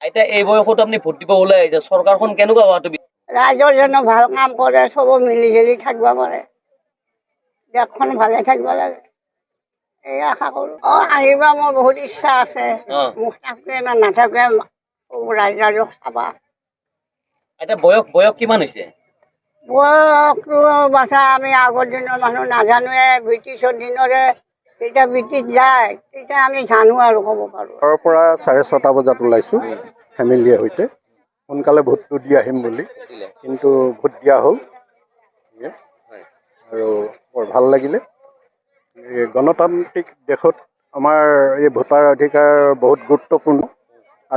এতিয়া এই বয়সত আপনি ভোট দিব ওলাই আহিছে, চৰকাৰখন কেনেকুৱা হোৱাটো ৰাইজৰ জন্য ভাল কাম কৰে, চব মিলি জুলি থাকিব পাৰে, দেশখন ভালে থাকিব লাগে, এই আশা কৰোঁ। আহিব মোৰ বহুত ইচ্ছা আছে, মোক থাকে না নাথাকে ৰাইজৰ চাবা। এতিয়া বয়স কিমান হৈছে? বয়সটো বাছা আমি আগৰ দিনৰ মানুহ নাজানোৱে, ব্ৰিটিছৰ দিনৰে যেতিয়া ব্ৰিটিছ যায় তেতিয়া আমি জানো আৰু ক'ব পাৰোঁ। ঘৰৰ পৰা 6:30 বজাত ওলাইছোঁ ফেমিলিৰ সৈতে, সোনকালে ভোটটো দি আহিম বুলি, কিন্তু ভোট দিয়া হ'ল আৰু বৰ ভাল লাগিলে। এই গণতান্ত্ৰিক দেশত আমাৰ এই ভোটাৰ অধিকাৰ বহুত গুৰুত্বপূৰ্ণ।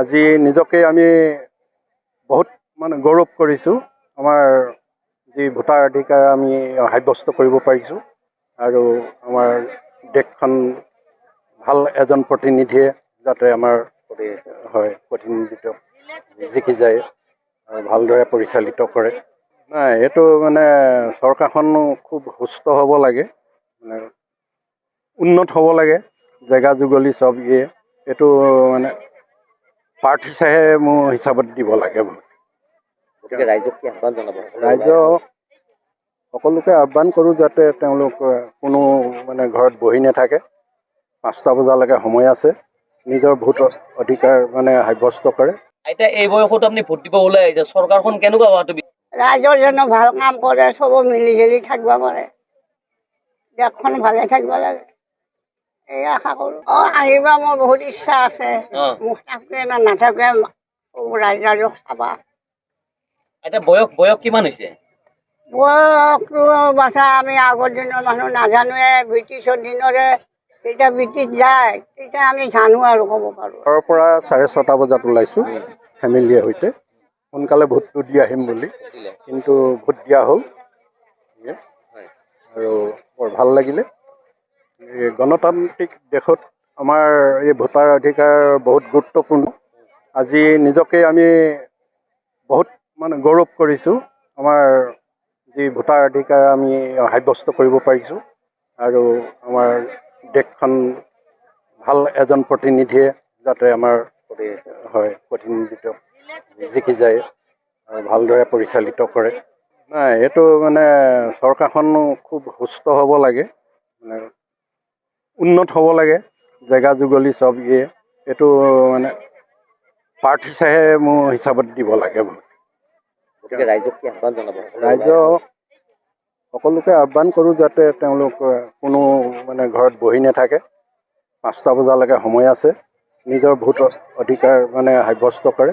আজি নিজকে আমি বহুত গৌৰৱ কৰিছোঁ, আমাৰ যি ভোটাৰ অধিকাৰ আমি সাব্যস্ত কৰিব পাৰিছোঁ আৰু আমাৰ দেশখন ভাল এজন প্ৰতিনিধিয়ে যাতে আমাৰ প্ৰতিনিধিত্ব জিকি যায় আৰু ভালদৰে পৰিচালিত কৰে। নাই, এইটো চৰকাৰখনো খুব সুস্থ হ'ব লাগে, উন্নত হ'ব লাগে, জেগা জুগলি চব এইটো প্ৰাৰ্থী চাহে মোৰ হিচাপত দিব লাগে। ৰাইজক কি আহ্বান জনাব? ৰাইজক সকলোকে আহ্বান কৰোঁ যাতে তেওঁলোক কোনো ঘৰত বহি নাথাকে, 5টা বজালৈকে সময় আছে, নিজৰ ভোট অধিকাৰ সাব্যস্ত কৰে। এতিয়া এই বয়সত আপনি ভোট দিব ওলাই আহিছে, চৰকাৰখন কেনেকুৱা হোৱাটো ৰাইজৰ জন্য ভাল কাম কৰে, চব মিলি জুলি থাকিব পাৰে, দেশখন ভালে থাকিব লাগে, এই আশা কৰোঁ। আহিব মোৰ বহুত ইচ্ছা আছে, মোক থাকে না নাথাকে ৰাইজৰ চাবা। এতিয়া বয়স কিমান হৈছে? বয়সটো বাছা আমি আগৰ দিনৰ মানুহ নাজানোৱে, ব্ৰিটিছৰ দিনৰে যেতিয়া ব্ৰিটিছ যায় তেতিয়া আমি জানো আৰু ক'ব পাৰোঁ। ঘৰৰ পৰা 6:30 বজাত ওলাইছোঁ ফেমিলিৰ সৈতে, সোনকালে ভোটটো দি আহিম বুলি, কিন্তু ভোট দিয়া হ'ল আৰু বৰ ভাল লাগিলে। এই গণতান্ত্ৰিক দেশত আমাৰ এই ভোটাৰ অধিকাৰ বহুত গুৰুত্বপূৰ্ণ। আজি নিজকে আমি বহুত গৌৰৱ কৰিছোঁ, আমাৰ যি ভোটাৰ অধিকাৰ আমি সাব্যস্ত কৰিব পাৰিছোঁ আৰু আমাৰ দেশখন ভাল এজন প্ৰতিনিধিয়ে যাতে আমাৰ প্ৰতিনিধিত্ব জিকি যায় আৰু ভালদৰে পৰিচালিত কৰে। নাই, এইটো চৰকাৰখনো খুব সুস্থ হ'ব লাগে, উন্নত হ'ব লাগে, জেগা জুগলি চব এইটো প্ৰাৰ্থী চাহে মোৰ হিচাপত দিব লাগে। ৰাইজক কি আহ্বান জনাব? ৰাইজক সকলোকে আহ্বান কৰোঁ যাতে তেওঁলোক কোনো ঘৰত বহি নাথাকে, 5টা বজালৈকে সময় আছে, নিজৰ ভোট অধিকাৰ সাব্যস্ত কৰে।